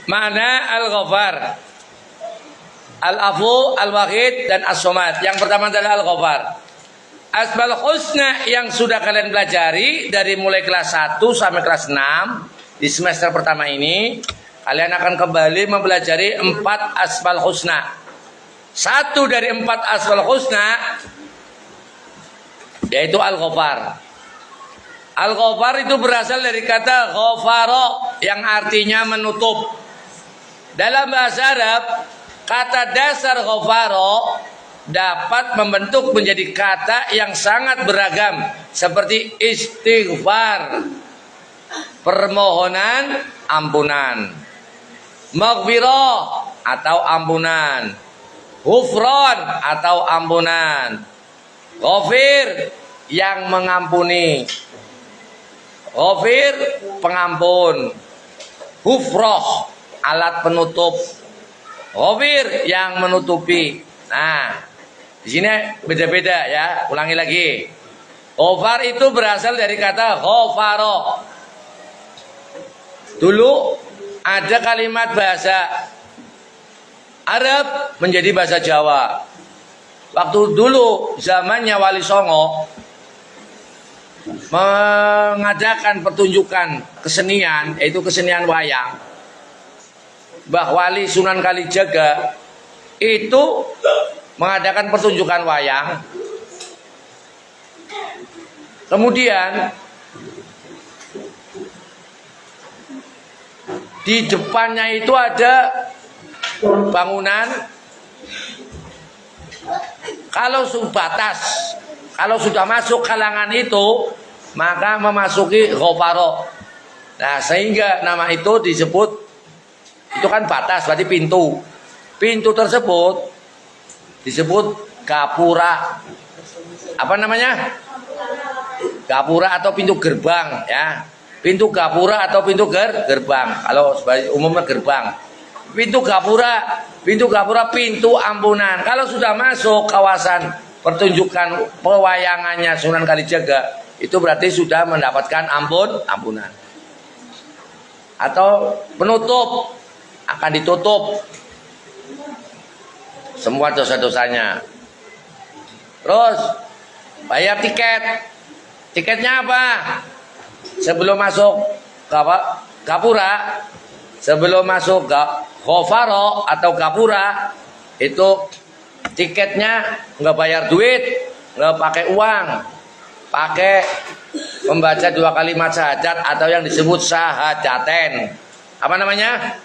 Makna Al-Ghaffar, Al-Afu, Al-Wahid, dan As-Somad. Yang pertama adalah Al-Ghaffar. Asmaul Husna yang sudah kalian pelajari dari mulai kelas 1 sampai kelas 6 di semester pertama ini, kalian akan kembali mempelajari 4 Asmaul Husna. Satu dari 4 Asmaul Husna yaitu Al-Ghaffar. Al-Ghaffar itu berasal dari kata ghafara yang artinya menutup. Dalam bahasa Arab, kata dasar ghafara dapat membentuk menjadi kata yang sangat beragam seperti istighfar, permohonan ampunan, maghfirah atau ampunan, ghufran atau ampunan, ghafir yang mengampuni, ghafir pengampun, ghufrah alat penutup, ghafir yang menutupi. Nah, di sini beda-beda ya. Ulangi lagi. Ghafar itu berasal dari kata ghafara. Dulu ada kalimat bahasa Arab menjadi bahasa Jawa. Waktu dulu zamannya Wali Songo mengadakan pertunjukan kesenian, yaitu kesenian wayang. Mbah Wali Sunan Kalijaga itu mengadakan pertunjukan wayang. Kemudian di depannya itu ada bangunan. Kalau sudah masuk kalangan itu, maka memasuki ghafara. Nah, sehingga nama itu disebut, itu kan batas, berarti pintu. Pintu tersebut disebut gapura. Apa namanya? Gapura atau pintu gerbang ya. Pintu gapura atau pintu gerbang. Kalau umumnya gerbang. Pintu gapura, pintu ampunan. Kalau sudah masuk kawasan pertunjukan pewayangannya Sunan Kalijaga, itu berarti sudah mendapatkan ampunan. Atau penutup, akan ditutup semua dosa-dosanya. Terus bayar tiket. Tiketnya apa? Sebelum masuk gapura, sebelum masuk ghafara atau gapura, itu tiketnya nggak bayar duit, nggak pakai uang, pakai membaca 2 kalimat syahadat atau yang disebut syahadaten. Apa namanya?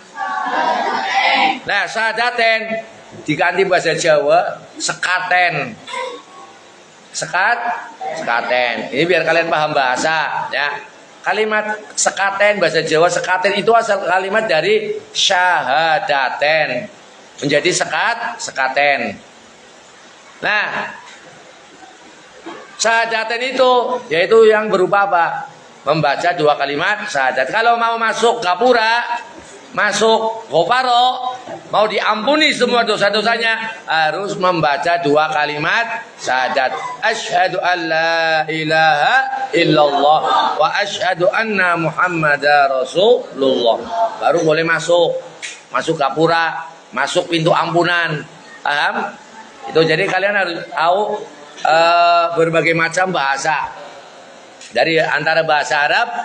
Nah, syahadaten diganti bahasa Jawa sekaten. Sekaten. Ini biar kalian paham bahasa ya. Kalimat sekaten bahasa Jawa, sekaten itu asal kalimat dari syahadaten menjadi sekaten. Nah, syahadaten itu yaitu yang berupa apa? Membaca 2 kalimat syahadat. Kalau mau masuk gapura, masuk ghafara, mau diampuni semua dosa-dosanya, harus membaca 2 kalimat syahadat. Asyhadu an la ilaha illallah wa asyhadu anna muhammadar rasulullah. Baru boleh masuk gapura, masuk pintu ampunan. Paham? Itu jadi kalian harus tahu berbagai macam bahasa. Dari antara bahasa Arab,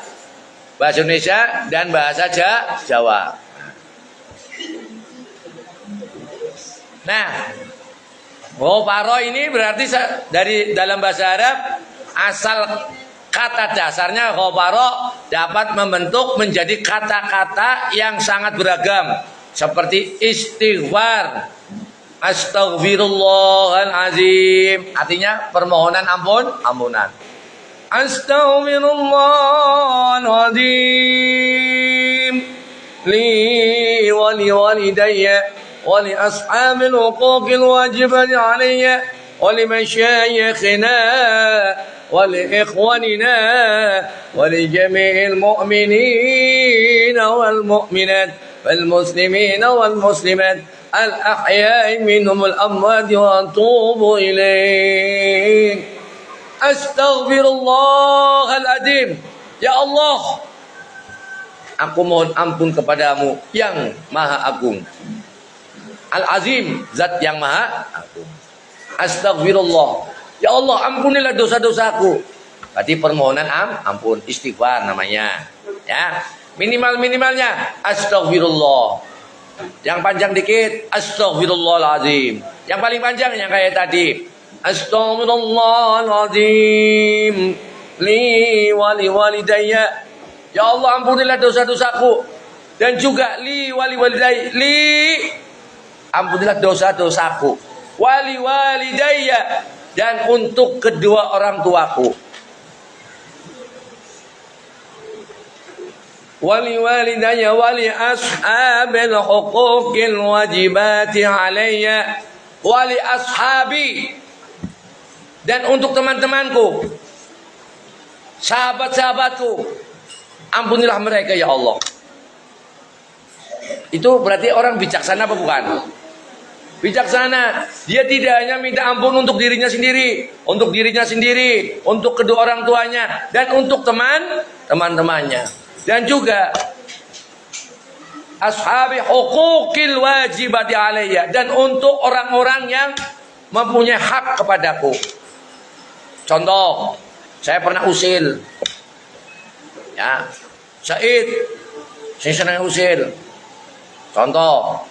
bahasa Indonesia, dan bahasa Jawa. Nah, ghafara ini berarti dari dalam bahasa Arab, asal kata dasarnya ghafara dapat membentuk menjadi kata-kata yang sangat beragam. Seperti istighfar, astaghfirullahalazim, artinya permohonan ampunan. Astaghfirullahaladzim li wa li walidayya wa li ashabil huquqil wajibati alayya wa li masyayikhina wa li ikhwanina wa li jami'il mu'minina wal mu'minat wal muslimina wal muslimat al ahya'i minhum al amwat wa atubu ilaih. Astaghfirullahaladzim. Ya Allah, aku mohon ampun kepadamu yang maha agung. Al-Azim, zat yang maha agung. Astagfirullah, ya Allah ampunilah dosa-dosaku. Berarti permohonan ampun, istighfar namanya. Ya, minimalnya astagfirullah. Yang panjang dikit astagfirullahaladzim. Yang paling panjang yang kayak tadi astagfirullahaladzim li wali walidayya. Ya Allah ampunilah dosa-dosaku dan juga li wali walidayya, li ampunilah dosa-dosaku, wali walidayya, dan untuk kedua orang tuaku. Wali walidayya wali ashabil huquqil wajibati alayya, wali ashabi, dan untuk teman-temanku, sahabat-sahabatku, ampunilah mereka ya Allah. Itu berarti orang bijaksana apa bukan? Bijaksana. Dia tidak hanya minta ampun untuk dirinya sendiri, untuk kedua orang tuanya, dan untuk teman-temannya. Dan juga ashabi huquqil wajibati alayya, dan untuk orang-orang yang mempunyai hak kepadaku. Contoh, saya pernah usil. Ya, Said, saya senang usil. Contoh,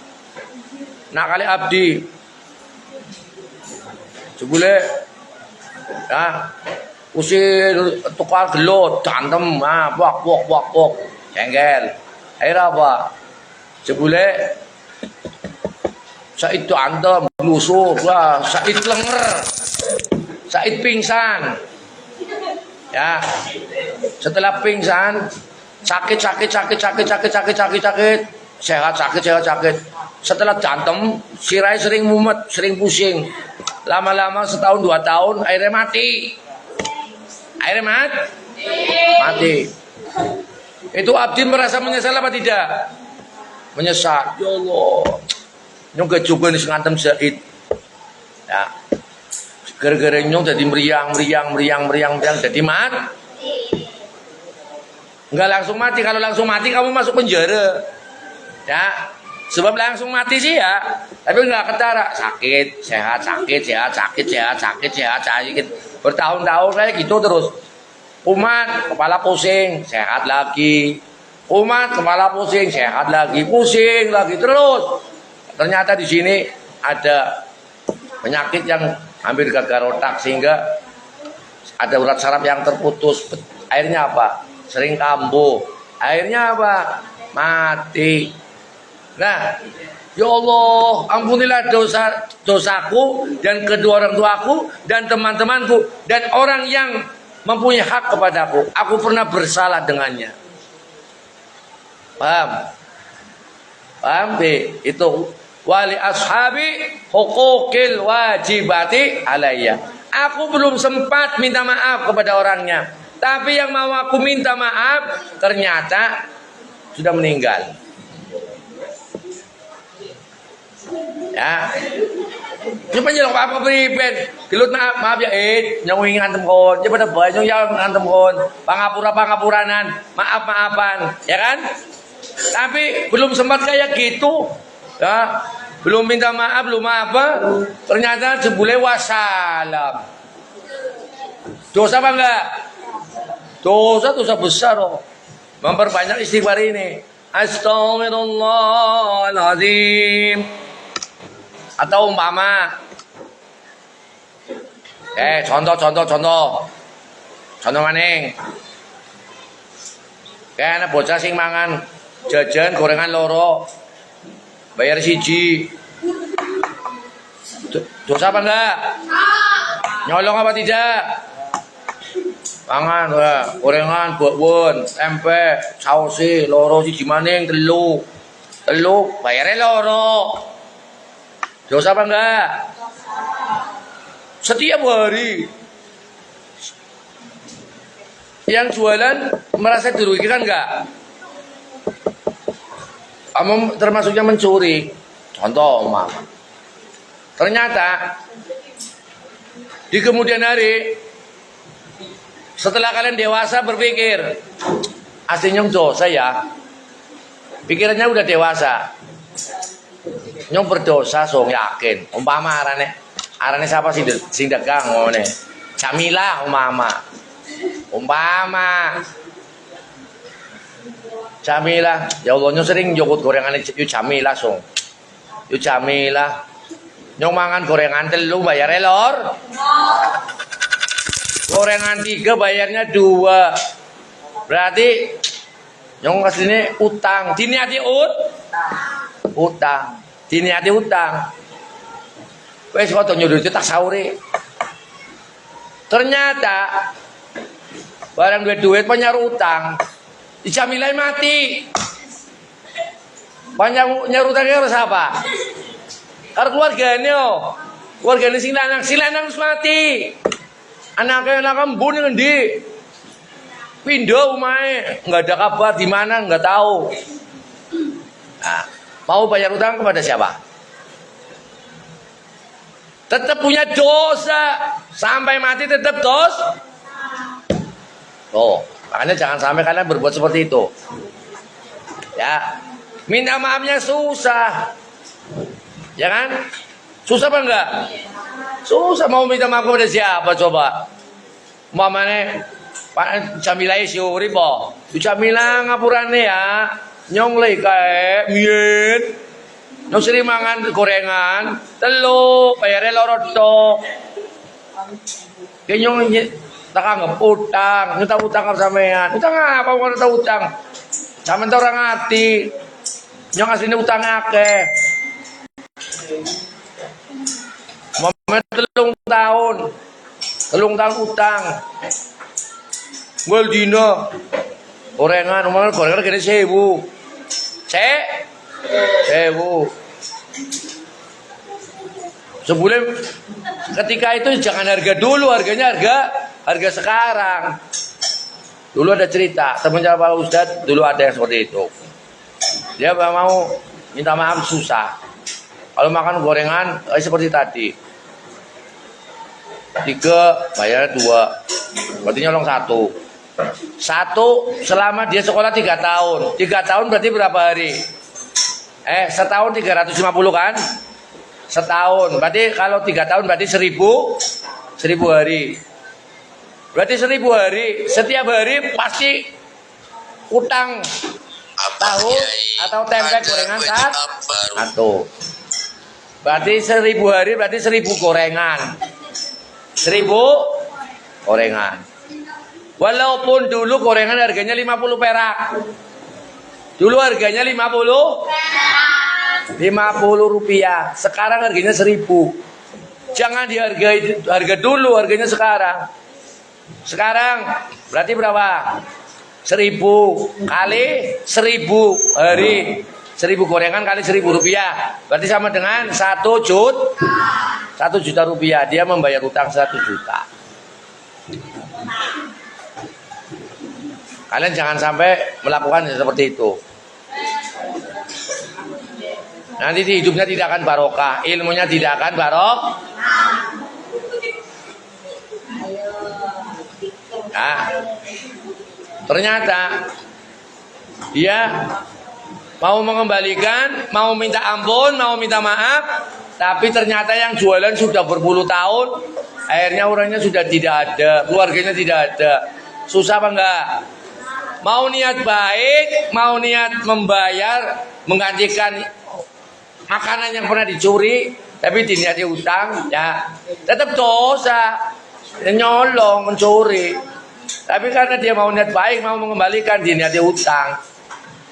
nak kali abdi, sebule, ya, usil tukar gelut, cantem, wak, jengkel. Akhirnya apa? Sebule, Said itu antem, lusuk, wah, Said lenger, Said pingsan. Ya, setelah pingsan, sakit, sehat sakit. Setelah cantem, sirai sering mumet, sering pusing. Lama-lama setahun 2 tahun, akhirnya mati. Mati. Itu abdi merasa menyesal apa tidak? Menyesal. Ya Allah, nyong juga nih ngantem Said. Ya, gara-gara nyong jadi meriang, jadi mati. Enggak langsung mati. Kalau langsung mati kamu masuk penjara. Ya, sebab langsung mati sih ya, tapi enggak ketara, sakit, sehat. Bertahun-tahun kayak gitu terus. Umat kepala pusing, sehat lagi. Umat kepala pusing, sehat lagi, pusing lagi terus. Ternyata di sini ada penyakit yang hampir gagal otak sehingga ada urat saraf yang terputus. Akhirnya apa? Sering kambuh. Akhirnya apa? Mati. Nah, ya Allah, ampunilah dosaku dan kedua orang tuaku dan teman-temanku dan orang yang mempunyai hak kepadaku. Aku pernah bersalah dengannya. Paham? Itu wali ashabi huquqil wajibati alayya. Aku belum sempat minta maaf kepada orangnya, tapi yang mau aku minta maaf ternyata sudah meninggal. Ya, coba nyelok apa priben, gelut maaf ya nyong ngantem kon, coba debay nyong ya ngantem kon, pangapuranan, maafan, ya kan? Tapi belum sempat kayak gitu, ya, belum minta maaf, belum apa, ternyata jebule wassalam. Dosa apa enggak? Dosa besar loh. Memperbanyak istighfar ini. Astaghfirullahaladzim. Atau umpama contoh maning. Kayak bocah sing mangan jajan gorengan loro bayar siji. Dosa apa enggak? Nyolong apa tidak? Mangan gorengan buwon, tempe, sausi loro siji maning telu bayarnya loro. Dosa apa enggak? Setiap hari yang jualan merasa dirugikan enggak? Kamu termasuknya mencuri. Contoh, ternyata di kemudian hari setelah kalian dewasa berpikir aslinya dosa ya, pikirannya udah dewasa. Nyong berdosa song yakin. Umpama arane siapa sing dagang ngene. Jamila umpama Jamila, ya Allah nyong sering jokot gorengan yu Jamila song. Yu Jamila. Nyong mangan gorengan telu bayar lor. Gorengan 3 bayarnya 2. Berarti nyong asline utang. Diniati utang. Diniati utang. Wes foto nyuruh itu tak sauri. Ternyata barang duit penyaru utang. Jamilai mati. Banyak nyaru utang harus apa? Karena keluarganya sing lanang harus mati. Anaknya embun ngendi. Pindah umahe, nggak ada kabar di mana, nggak tahu. Nah, mau bayar utang kepada siapa? Tetap punya dosa sampai mati, tetap dosa. Makanya jangan sampai kalian berbuat seperti itu. Ya, minta maafnya susah, ya kan? Susah apa enggak? Susah. Mau minta maaf kepada siapa coba? Mamane Pak Jamila syuri po. Jamila ngapurane ya. Nyong lei kae mien. Nyong sering mangan gorengan, telu bayare loro tok. Ki nyong tak anggap utang, nyuta utang karo sampean. Utang apa kok nyuta utang? Sampeyan ora ngerti. Nyong asline utang akeh. Momen 3 tahun utang. Gol dino gorengan gini 1000. Sebulan ketika itu jangan harga dulu, harganya harga sekarang. Dulu ada cerita, temannya Pak Ustadz dulu ada yang seperti itu. Dia mau minta maaf susah. Kalau makan gorengan seperti tadi. 3 bayar 2. Berarti nyolong 1. 1 selama dia sekolah 3 tahun. 3 tahun berarti berapa hari? Setahun 350 kan? Setahun. Berarti kalau 3 tahun berarti 1000 hari. Berarti 1000 hari. Setiap hari pasti utang tahu atau tempe gorengan satu. Berarti 1000 hari berarti 1000 gorengan. 1000 gorengan. Walaupun dulu gorengan harganya 50 perak. Dulu harganya 50 rupiah. Sekarang harganya 1000. Jangan dihargai harga dulu, harganya sekarang. Sekarang berarti berapa? 1000 kali 1000 hari. 1000 gorengan kali 1000 rupiah. Berarti sama dengan 1 juta rupiah. Dia membayar utang 1 juta. Kalian jangan sampai melakukan seperti itu. Nanti di hidupnya tidak akan barokah, ilmunya tidak akan barokah. Nah, ternyata dia mau mengembalikan, mau minta ampun, mau minta maaf, tapi ternyata yang jualan sudah berpuluh tahun, akhirnya orangnya sudah tidak ada, keluarganya tidak ada. Susah apa enggak? Mau niat baik, mau niat membayar, menggantikan makanan yang pernah dicuri, tapi diniati utang, ya tetap dosa, nyolong, mencuri. Tapi karena dia mau niat baik, mau mengembalikan, diniati utang.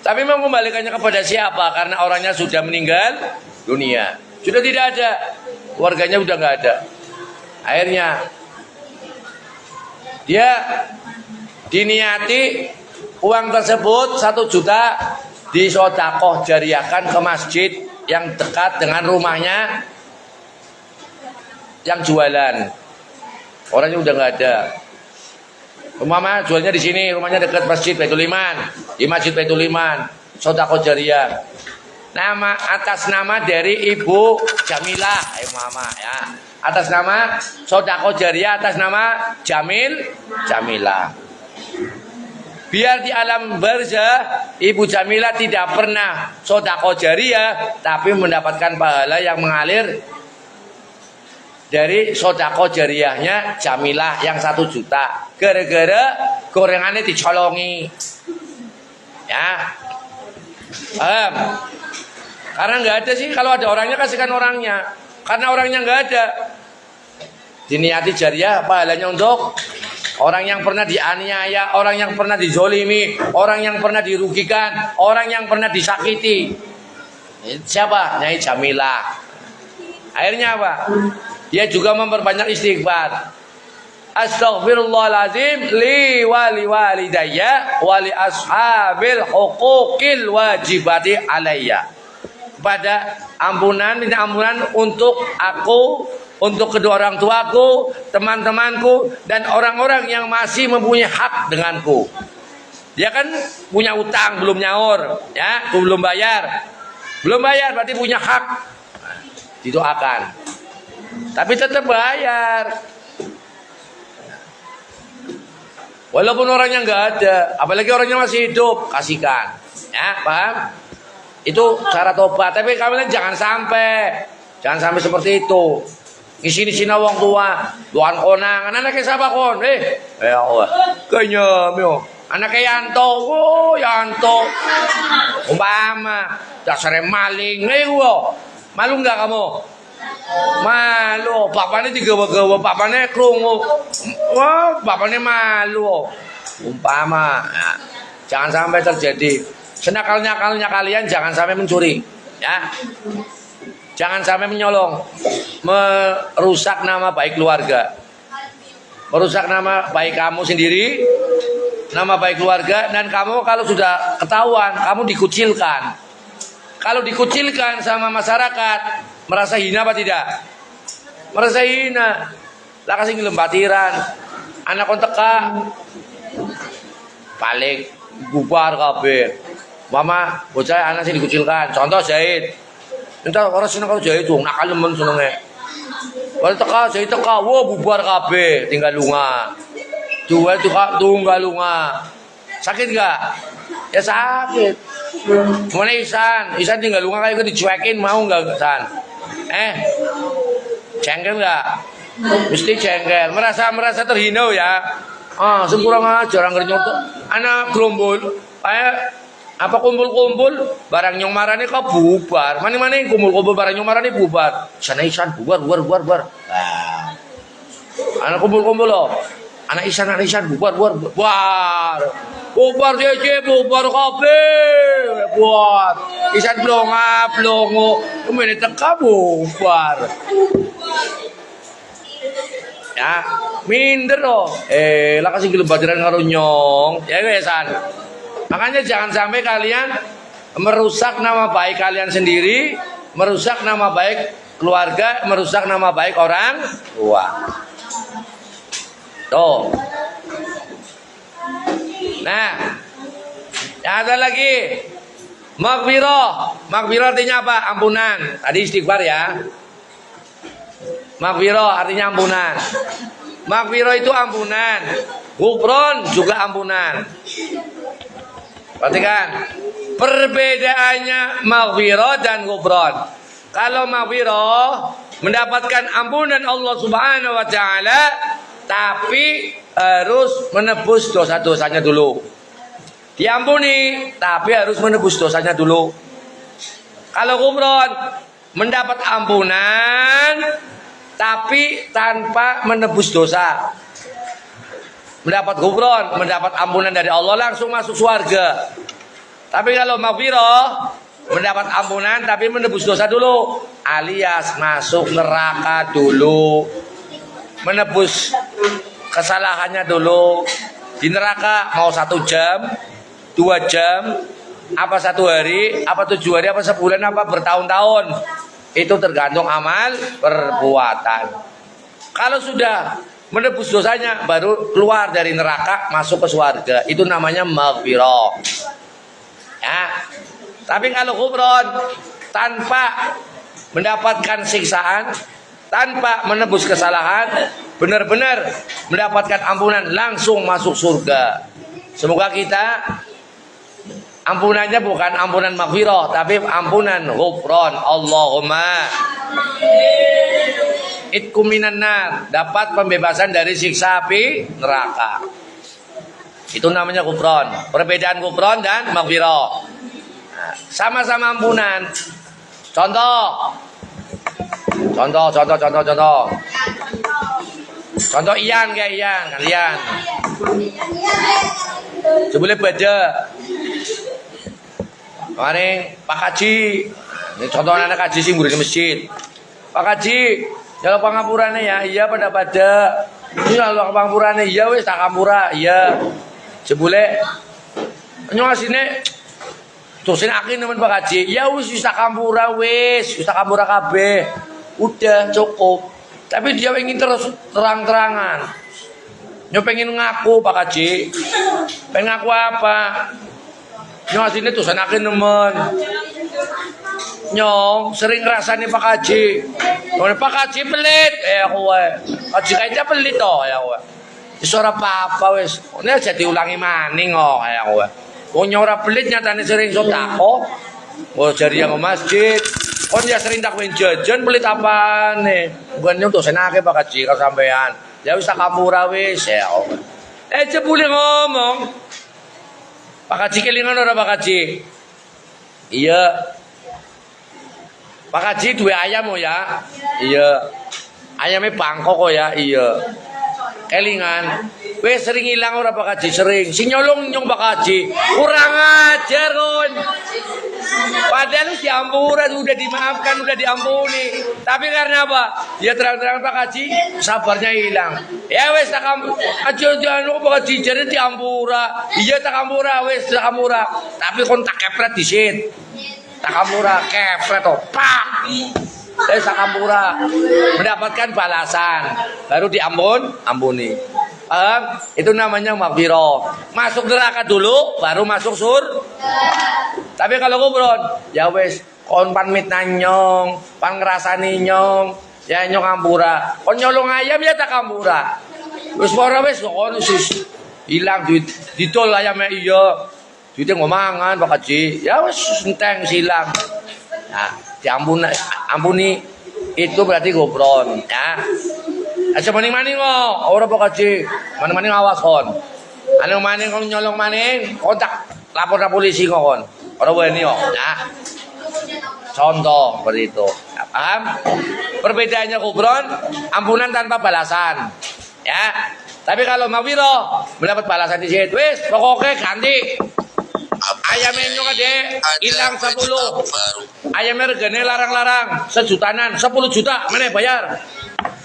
Tapi mau mengembalikannya kepada siapa? Karena orangnya sudah meninggal dunia, sudah tidak ada, keluarganya sudah nggak ada. Akhirnya dia diniati uang tersebut 1 juta disodakoh jariahkan ke masjid yang dekat dengan rumahnya yang jualan. Orangnya udah nggak ada. Umpama jualnya di sini, rumahnya dekat masjid Baitul Iman. Di masjid Baitul Iman, sodakoh jariah. Atas nama dari Ibu Jamilah, mama ya. Atas nama sodakoh jariah, atas nama Jamilah. Biar di alam barzah Ibu Jamilah tidak pernah sedekah jariyah, tapi mendapatkan pahala yang mengalir dari sedekah jariyahnya Jamilah yang 1 juta. Gara-gara gorengannya dicolongi. Ya. Paham? Karena nggak ada sih, kalau ada orangnya kasihkan orangnya. Karena orangnya nggak ada. Diniati jariyah pahalanya untuk orang yang pernah dianiaya, orang yang pernah dizolimi, orang yang pernah dirugikan, orang yang pernah disakiti. Siapa? Nyai Jamilah. Akhirnya apa? Dia juga memperbanyak istighfar. Astaghfirullahaladzim li wali walidayya wali ashabil huquqil wajibati alayya. Pada ampunan, minta ampunan untuk aku, untuk kedua orang tuaku, teman-temanku, dan orang-orang yang masih mempunyai hak denganku. Dia kan punya utang belum nyaur, ya, belum bayar, berarti punya hak. Didoakan, tapi tetap bayar. Walaupun orangnya nggak ada, apalagi orangnya masih hidup, kasihkan, ya, paham? Itu cara tobat. Tapi kalian jangan sampai seperti itu. Ngisi-ngisi wong tua, tuan konangan, anaknya siapa kon? Ya Allah, kayaknya mio, anaknya Yanto, Yanto, umpama, dasarnya maling, malu nggak kamu? Malu, bapaknya digawa-gawa, bapaknya kerungu, wah, bapaknya malu, umpama, nah, jangan sampai terjadi. Senakal-nakalnya kalian jangan sampai mencuri, ya. Jangan sampai menyolong, merusak nama baik keluarga, merusak nama baik kamu sendiri, nama baik keluarga, dan kamu kalau sudah ketahuan, kamu dikucilkan. Kalau dikucilkan sama masyarakat, merasa hina apa tidak? Merasa hina. Lah kasih ngelembatiran, anak konteka, paling bubar kabeh. Mama, bocah anak sih dikucilkan. Contoh Zaid. Entah orang seneng kalau Zaid tuh nakal nemen senenge. Kalau teka Zaid teka, wah bubar kabeh, tinggal lunga. Dua itu kak tunggal lunga. Sakit gak? Ya sakit. Gimana Isan tinggal lunga kayak dicuekin mau nggak San? Jengkel nggak? Mesti jengkel. Merasa terhina ya. Sempurna aja orang ngernyot. Anak gerombol, kayak apa kumpul-kumpul barang nyong marane kok bubar. Mana kumpul-kumpul barang nyong marane bubar. Sana Isan bubar. Nah. Anak kumpul-kumpul loh. Anak Isan bubar. Bubar jeje bubar kabeh. Buat Isan blongo. Kemene teka bubar. Ya, minder loh. Lah kasih gelembatiran karo nyong. Ya Isan. Makanya jangan sampai kalian merusak nama baik kalian sendiri, merusak nama baik keluarga, merusak nama baik orang tua. Tuh. Nah, ada lagi maghfirah. Maghfirah artinya apa? Ampunan. Tadi istighfar ya. Maghfirah artinya ampunan. Maghfirah itu ampunan. Ghufron juga ampunan. Perhatikan perbedaannya maghfirah dan ghufran. Kalau maghfirah mendapatkan ampunan Allah Subhanahu wa taala, tapi harus menebus dosa-dosanya dulu. Diampuni, tapi harus menebus dosanya dulu. Kalau ghufran mendapat ampunan tapi tanpa menebus dosa. Mendapat ghufran, mendapat ampunan dari Allah langsung masuk surga. Tapi kalau maghfirah mendapat ampunan tapi menebus dosa dulu, alias masuk neraka dulu. Menebus kesalahannya dulu. Di neraka mau 1 jam, 2 jam, apa 1 hari, apa 7 hari, apa sebulan, apa bertahun-tahun. Itu tergantung amal perbuatan. Kalau sudah menebus dosanya baru keluar dari neraka masuk ke surga, itu namanya maghfirah. Ya. Tapi kalau ghufran tanpa mendapatkan siksaan, tanpa menebus kesalahan, benar-benar mendapatkan ampunan langsung masuk surga. Semoga kita ampunannya bukan ampunan maghfirah, tapi ampunan ghufran. Allahumma itqu minan nar, dapat pembebasan dari siksa api neraka. Itu namanya ghufran. Perbedaan ghufran dan maghfirah. Nah, sama-sama ampunan. Contoh. Contoh Ian kayak Ian, kalian. Sebelum baca. Kemarin Pak Haji, ini contoh anak Haji sih murid masjid. Pak Haji, kalau pangapurannya ya, iya pada. Ini kalau pangapurannya iya wis tak kampura, iya. Sebule nyong asine dosen akin nemen Pak Haji. Ya wis tak kampura wis tak kampura kabeh. Udah cukup. Tapi dia ingin terus terang-terangan. Nyong pengen ngaku Pak Haji. Pengen ngaku apa? Nyong asine dosen akin nemen. Nyong sering ngrasani Pak Haji. Pak Haji pelit kowe. Haji kayaknya pelit toh ya kowe. Wis ora apa-apa wis. Nek aja diulangi maning kok ya kowe. Wong ora pelit nyatane sering sedekah. Oh jari yang masjid. Kon ya sering tak jajan pelit apane. Bukan nyong dosen akeh Pak Haji karo sampean. Ya wis tak kampura wis ya kowe. Jebule ngomong. Pak Haji kelingan ora Pak Haji? Iya. Pak Haji dua ayam oh ya? Iya. Ayamnya bangkok kok ya? Iya. Kelingan. Wes sering hilang ora Pak Haji? Sering. Si nyolong nyong Pak Haji. Kurang ajar kon. Padahal diampura, udah dimaafkan, udah diampuni. Tapi karena apa? Dia terang-terang Pak Haji, sabarnya hilang. Ya wes tak kamu. Jangan Pak Haji jadi diampura. Iya tak kampura, wes tak kampura. Tapi kon tak kepret disit. Tak kampura, kepret toh. Pak. Tak kampura. Mendapatkan balasan. Baru ampuni. Itu namanya maghfirah. Masuk neraka dulu, baru masuk Tapi kalau kubron, ya wes, kon pan mitna nyong, pan ngrasani nyong, ya nyong ampura. Kon nyolong ayam ya tak ampura. Wes ora wes kon sis hilang duit, ditol ayamnya iya. Duitnya ngomangan Pak Haji. Ya wes enteng silang. Nah, ampuni itu berarti kubron, ya. Aja maning-maning kok, ora Pak Haji. Maning-maning awas kon. Anu maning kon nyolong maning, kontak lapor polisi kok kon. Ora wani kok. Nah. Contoh seperti itu. Ya, paham? Perbedaannya kubron, ampunan tanpa balasan. Ya. Tapi kalau maghfirah mendapat balasan di situ, wis pokoknya ganti. Ayamnya nyong ade hilang 10. Ayamnya regane larang-larang sejutanan 10 juta, mana bayar?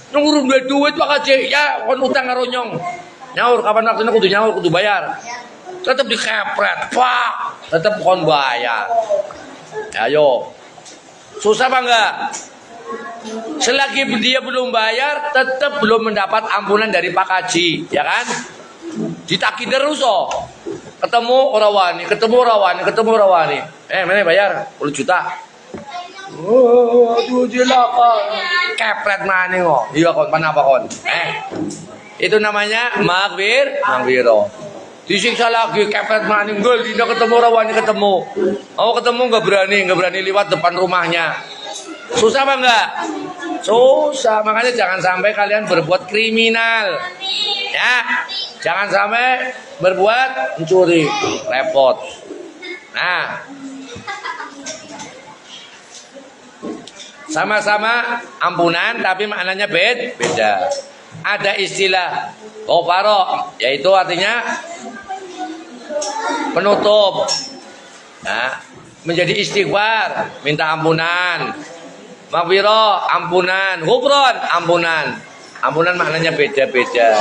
Nyong urung duit Pak Haji, ya kon utang karo nyong. Nyaur kapan waktune kudu nyaur kudu bayar. Tetap dikepret, Pak. Tetap kon bayar. Ayo. Susah apa enggak? Selagi dia belum bayar, tetap belum mendapat ampunan dari Pak Haji, ya kan? Ditagih terus oh. Ketemu orang wani. Mana bayar? 10 juta. Oh, aduh jelaka. Kepret maning kok. Iya kon, kenapa kon? Itu namanya maghfirah. Disiksa lagi kepret maning gol, dina ketemu orang wani ketemu. Oh, ketemu enggak berani lewat depan rumahnya. Susah apa enggak? Susah, makanya jangan sampai kalian berbuat kriminal. Ya, jangan sampai berbuat mencuri, repot. Nah, sama-sama ampunan tapi maknanya beda. Ada istilah ghafara, yaitu artinya penutup. Nah, menjadi istighfar, minta ampunan. Maghfirah, ampunan. Ghufran, ampunan. Ampunan maknanya beda-beda.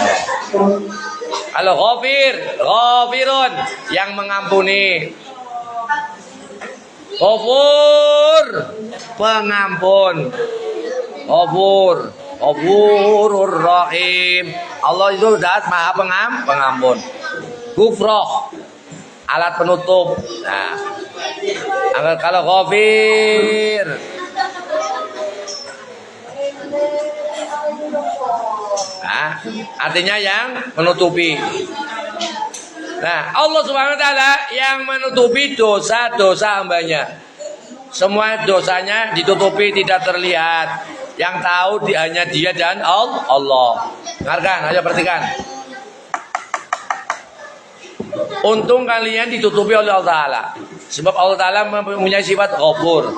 Kalau ghafirun, yang mengampuni. Ghafur, pengampun. Ghafurur rahim. Allah itu zat maha pengampun. Ghufrah, alat penutup. Nah, kalau ghafir, artinya yang menutupi. Nah, Allah Subhanahu wa taala yang menutupi dosa-dosa hambanya. Semua dosanya ditutupi, tidak terlihat. Yang tahu hanya Dia dan Allah. Dengarkan, ayo perhatikan. Untung kalian ditutupi oleh Allah Ta'ala. Sebab Allah Ta'ala mempunyai sifat Ghafur.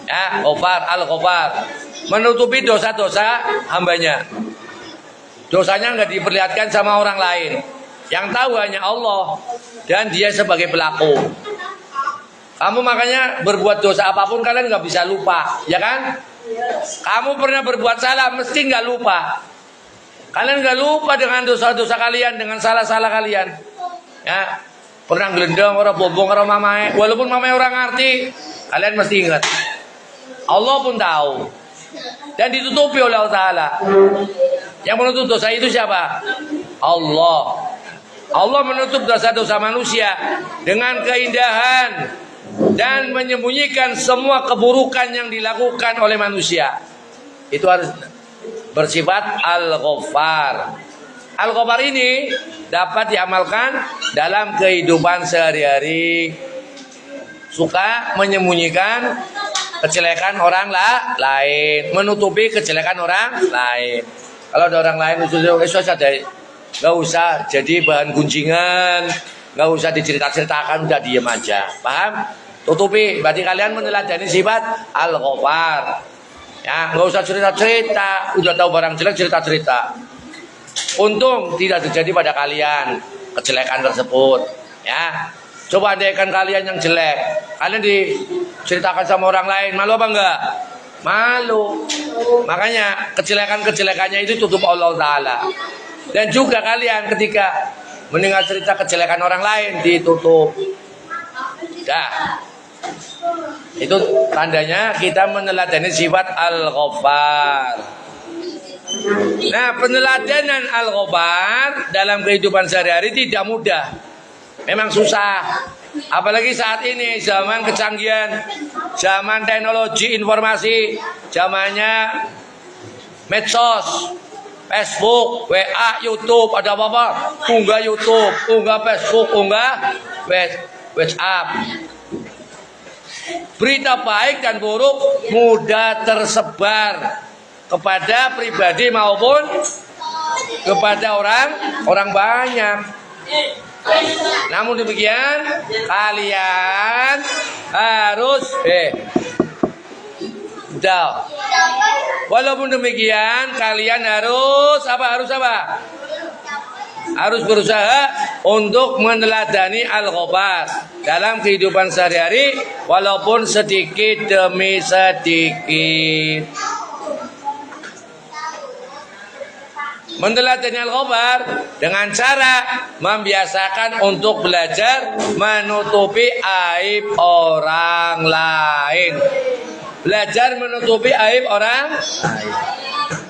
Ya, Ghafar, Al-Ghafar. Menutupi dosa-dosa hambanya. Dosanya nggak diperlihatkan sama orang lain. Yang tahu hanya Allah. Dan Dia sebagai pelaku. Kamu makanya berbuat dosa apapun kalian nggak bisa lupa. Ya kan? Kamu pernah berbuat salah, mesti nggak lupa. Kalian nggak lupa dengan dosa-dosa kalian, dengan salah-salah kalian. Ya, pernah gelendang orang bobong orang mamae, walaupun mamae orang ngerti, kalian mesti ingat. Allah pun tahu dan ditutupi oleh Allah Ta'ala. Yang menutup dosa itu siapa? Allah. Allah menutup dosa-dosa manusia dengan keindahan dan menyembunyikan semua keburukan yang dilakukan oleh manusia. Itu harus bersifat Al-Ghaffar. Al-Ghaffar ini dapat diamalkan dalam kehidupan sehari-hari. Suka menyembunyikan kejelekan orang lain, menutupi kejelekan orang lain. Kalau ada orang lain nggak usah jadi bahan gunjingan, nggak usah dicerita-ceritakan, udah diem aja. Paham? Tutupi. Berarti kalian meneladani sifat Al-Ghaffar. Ya, nggak usah cerita-cerita. Udah tahu barang jelek cerita-cerita. Untung tidak terjadi pada kalian kejelekan tersebut. Ya, coba andaikan kalian yang jelek, kalian diceritakan sama orang lain, malu apa enggak? Malu. Makanya kejelekannya itu tutup Allah Ta'ala. Dan juga kalian ketika mendengar cerita kejelekan orang lain ditutup. Dah. Itu tandanya kita meneladani sifat Al-Ghaffar. Nah, peneladanan Al-Ghaffar dalam kehidupan sehari-hari tidak mudah. Memang susah. Apalagi saat ini zaman kecanggihan, zaman teknologi informasi, zamannya medsos, Facebook, WA, YouTube, ada apa-apa, unggah YouTube, unggah Facebook, unggah WhatsApp. Berita baik dan buruk mudah tersebar kepada pribadi maupun kepada orang banyak. Namun demikian kalian harus walaupun demikian kalian harus apa? Harus berusaha untuk meneladani Al-Ghaffar dalam kehidupan sehari-hari walaupun sedikit demi sedikit. Meneladani Al-Ghaffar dengan cara membiasakan untuk belajar menutupi aib orang lain. Belajar menutupi aib orang lain.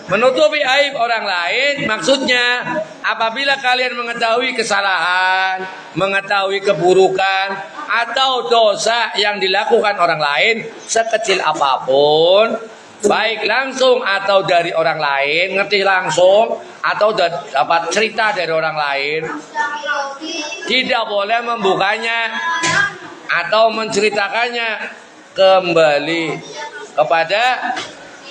Menutupi aib orang lain maksudnya apabila kalian mengetahui kesalahan, mengetahui keburukan atau dosa yang dilakukan orang lain sekecil apapun, baik langsung atau dari orang lain, ngerti langsung atau dapat cerita dari orang lain, tidak boleh membukanya atau menceritakannya kembali kepada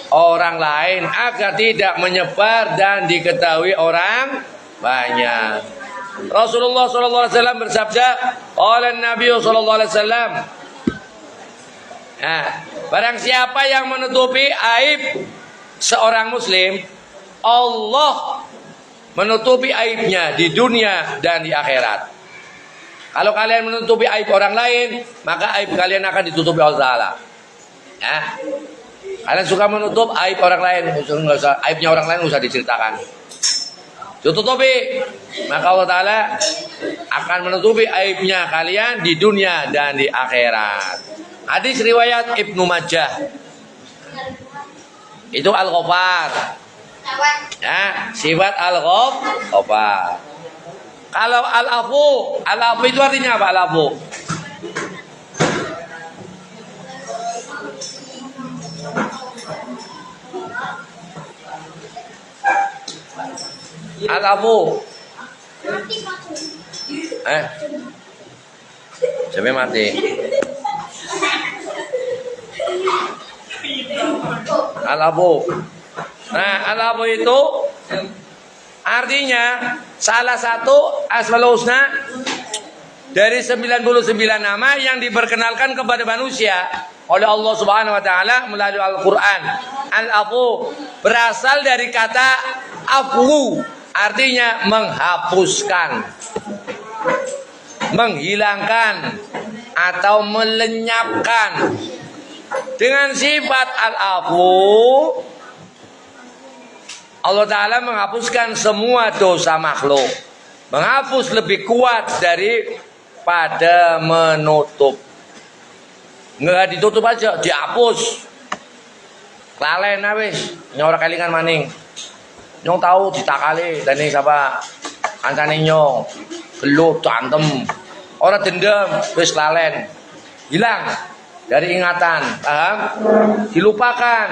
orang lain agar tidak menyebar dan diketahui orang banyak. Rasulullah SAW bersabda, oleh Nabi SAW, nah, barang siapa yang menutupi aib seorang muslim, Allah menutupi aibnya di dunia dan di akhirat. Kalau kalian menutupi aib orang lain, maka aib kalian akan ditutupi Allah Ta'ala. Ya. Kalian suka menutup aib orang lain, aibnya orang lain nggak usah diceritakan. Tutupi, maka Allah Ta'ala akan menutupi aibnya kalian di dunia dan di akhirat. Hadis riwayat Ibnu Majah. Itu Al-Ghaffar. Ya, sifat Al-Ghaffar. Kalau Al-Afu itu artinya apa? Al-Afu. Al-Afu. Sampai mati. Al-afu. Nah, al-afu itu artinya salah satu Asmaul Husna dari 99 nama yang diperkenalkan kepada manusia oleh Allah Subhanahu wa taala melalui Al-Qur'an. Al-afu berasal dari kata afu, artinya menghapuskan, menghilangkan atau melenyapkan. Dengan sifat al-afu Allah Ta'ala menghapuskan semua dosa makhluk. Menghapus lebih kuat daripada menutup. Nggak ditutup aja, dihapus. Lalen wis, nyora kelingan maning. Nyong tahu ditakali dan ini siapa? Kancane nyong. Gelut cantem. Orang dendam wis lalen. Hilang dari ingatan, paham? Dilupakan.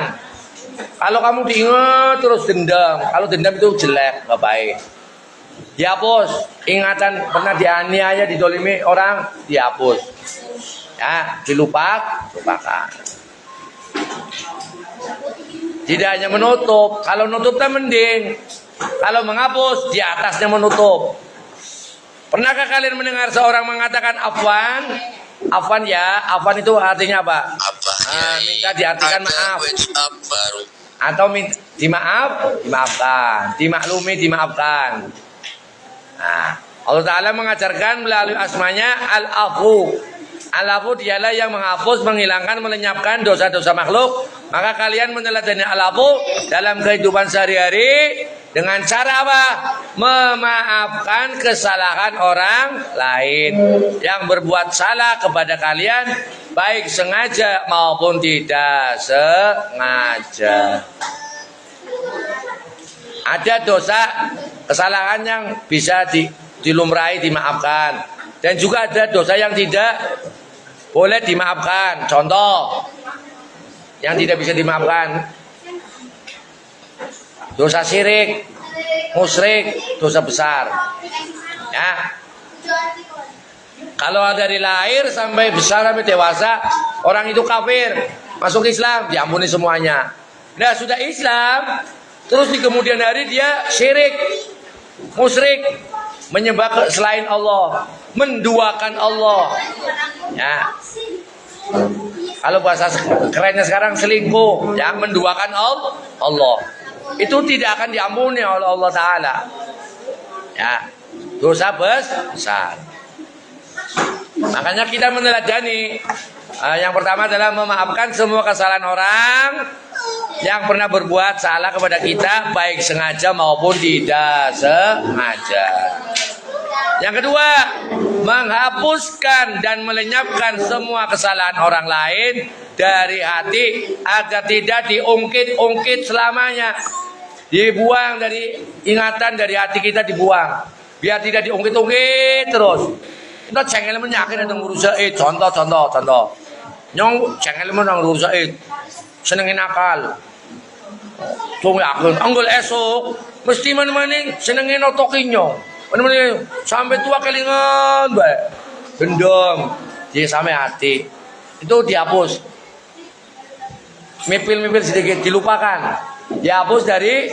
Kalau kamu diingat terus dendam, kalau dendam itu jelek, nggak baik. Dihapus, ingatan pernah dianiaya, didolimi orang, dihapus. Ya, lupakan. Tidak hanya menutup, kalau nutupnya mending. Kalau menghapus, di atasnya menutup. Pernahkah kalian mendengar seorang mengatakan afwan? Afwan ya, afwan itu artinya apa? Minta diartikan maaf. Atau dimaafkan, dimaklumi, dimaafkan. Nah, Allah Ta'ala mengajarkan melalui asmanya al-afu. Al-afu dialah yang menghapus, menghilangkan, melenyapkan dosa-dosa makhluk. Maka kalian meneladani al-afu dalam kehidupan sehari-hari dengan cara apa? Memaafkan kesalahan orang lain yang berbuat salah kepada kalian, baik sengaja maupun tidak sengaja. Ada dosa, kesalahan yang bisa dilumrahi, dimaafkan. Dan juga ada dosa yang tidak boleh dimaafkan. Contoh, yang tidak bisa dimaafkan. Dosa syirik, musyrik, dosa besar. Ya. Kalau dari lahir sampai besar sampai dewasa, orang itu kafir, masuk Islam, diampuni semuanya. Nah, sudah Islam, terus di kemudian hari dia syirik, musyrik, menyembah selain Allah, menduakan Allah. Ya. Kalau bahasa kerennya sekarang selingkuh, ya, menduakan Allah. Itu tidak akan diampuni oleh Allah Ta'ala. Ya, dosa besar. Makanya kita meneladani. Yang pertama adalah memaafkan semua kesalahan orang yang pernah berbuat salah kepada kita, baik sengaja maupun tidak sengaja. Yang kedua, menghapuskan dan melenyapkan semua kesalahan orang lain dari hati agar tidak diungkit-ungkit selamanya. Dibuang dari ingatan, dari hati kita dibuang. Biar tidak diungkit-ungkit terus. Kita cengel menyakin atau ngurusa contoh. Nyong cengel menang ngurusa senengin akal. Tung yakin, anggol esok mesti maning senengin otokin nyong. Mana sampai tua kelingan, baik. Dendam, jadi sampai hati. Itu dihapus. Mipil sedikit, dilupakan. Dihapus dari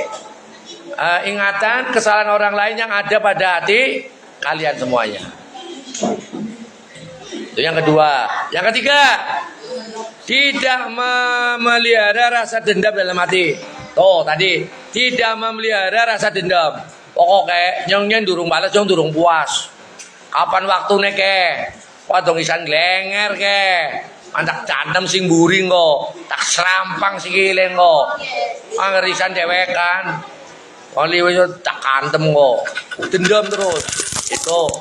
ingatan kesalahan orang lain yang ada pada hati kalian semuanya. Itu yang kedua. Yang ketiga, tidak memelihara rasa dendam dalam hati. Tuh tadi, tidak memelihara rasa dendam. Pokoknya nyong durung balas, nyong durung puas. Kapan waktunya ke? Wadong isan glenger ke? Antak cantem sing buring kok, tak serampang sikile kok. Angerisan dewekan. Wali wis tak kantem kok. Dendam terus. Itu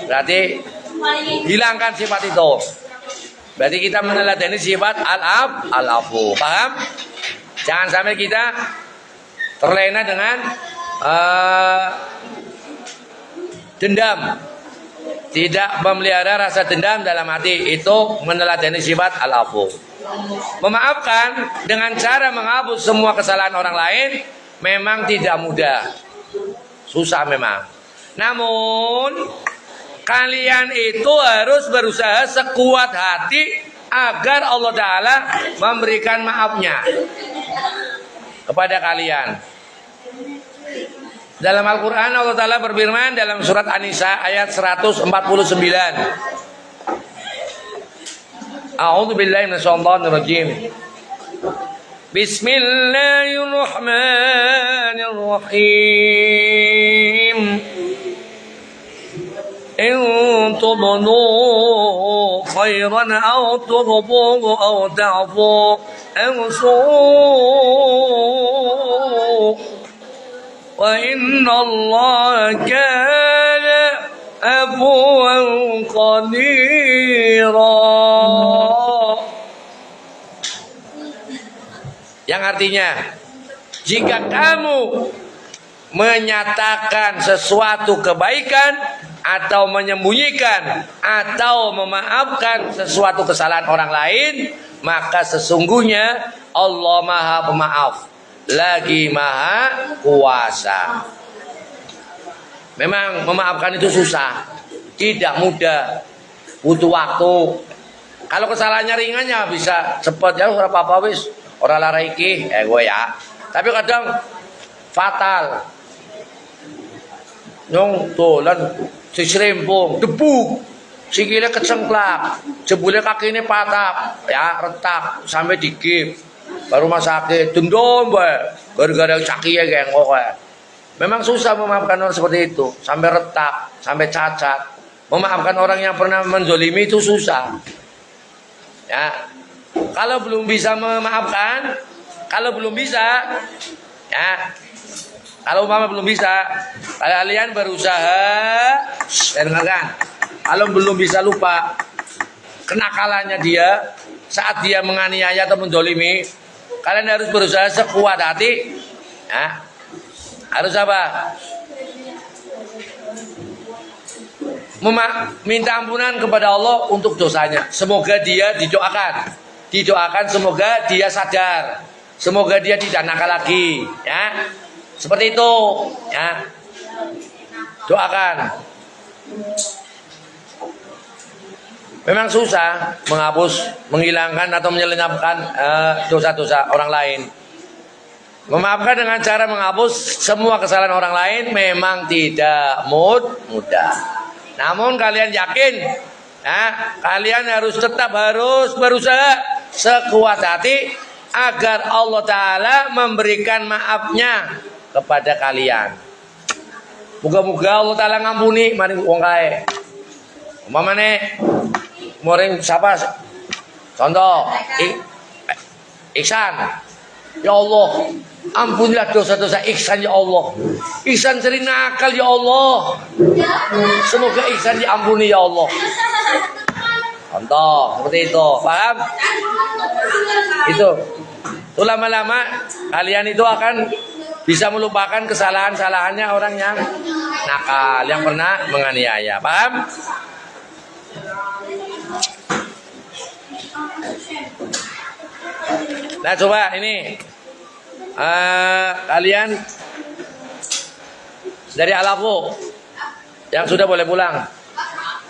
berarti hilangkan sifat itu. Berarti kita meneladani sifat al-afu. Paham? Jangan sampai kita terlena dengan dendam. Tidak memelihara rasa dendam dalam hati, itu meneladani sifat al-afu. Memaafkan dengan cara menghapus semua kesalahan orang lain memang tidak mudah, susah memang. Namun Kalian itu harus berusaha sekuat hati agar Allah Ta'ala memberikan maafnya kepada kalian. Dalam Al-Quran Allah Ta'ala berfirman dalam surat An-Nisa ayat 149. A'udzu billahi minasyaitonir rajim. Bismillahirrahmanirrahim. In tubdu khairan aw tughbu aw ta'fu aw wa inna Allah kana afuwan qadira. Yang artinya, jika kamu menyatakan sesuatu kebaikan atau menyembunyikan atau memaafkan sesuatu kesalahan orang lain, maka sesungguhnya Allah Maha Pemaaf lagi Maha Kuasa. Memang memaafkan itu susah, tidak mudah, butuh waktu. Kalau kesalahannya ringan ya bisa cepat, ya ora apa-apa wis, ora lara iki gue ya. Tapi kadang fatal. Nyong dolan sisrempung, debu, sikile kecengklak, jebule kakine patah, ya retak sampai digip. Baru rumah sakit, dendam bae, gara-gara cakiye gengkok kae. Memang susah memaafkan orang seperti itu, sampai retak, sampai cacat. Memaafkan orang yang pernah menzolimi itu susah. Ya, kalau belum bisa memaafkan, kalau belum bisa, ya, kalau umpama belum bisa, kalian berusaha, dengarkan. Kalau belum bisa lupa kenakalannya dia saat dia menganiaya atau menzolimi, kalian harus berusaha sekuat hati. Ya, harus apa? Minta ampunan kepada Allah untuk dosanya. Semoga dia didoakan, semoga dia sadar, semoga dia tidak nakal lagi. Ya, seperti itu. Ya, doakan. Memang susah menghapus, menghilangkan atau menyelenyapkan dosa-dosa orang lain. Memaafkan dengan cara menghapus semua kesalahan orang lain memang tidak mudah. Namun kalian yakin, ya, kalian tetap harus berusaha sekuat hati agar Allah Ta'ala memberikan maafnya kepada kalian. Moga-moga Allah Ta'ala ngampuni maring wong kae. Umpamane moring siapa? Contoh, Ihsan. Ya Allah, ampunilah dosa-dosa Ihsan ya Allah. Ihsan sering nakal ya Allah. Semoga Ihsan diampuni ya Allah. Contoh seperti itu, paham? Itu lama-lama kalian itu akan bisa melupakan kesalahan-kesalahannya orang yang nakal, yang pernah menganiaya. Paham? Nah coba ini kalian dari Alafu yang sudah boleh pulang.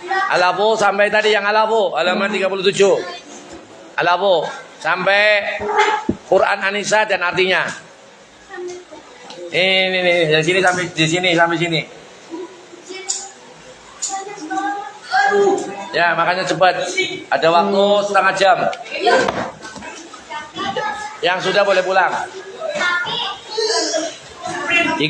Alafu sampai tadi yang Alafu halaman 37. Alafu sampai Quran An-Nisa dan artinya. Ini dari sini sampai di sini sampai sini. Ya makanya cepat. Ada waktu setengah jam. Yang sudah boleh pulang. 37.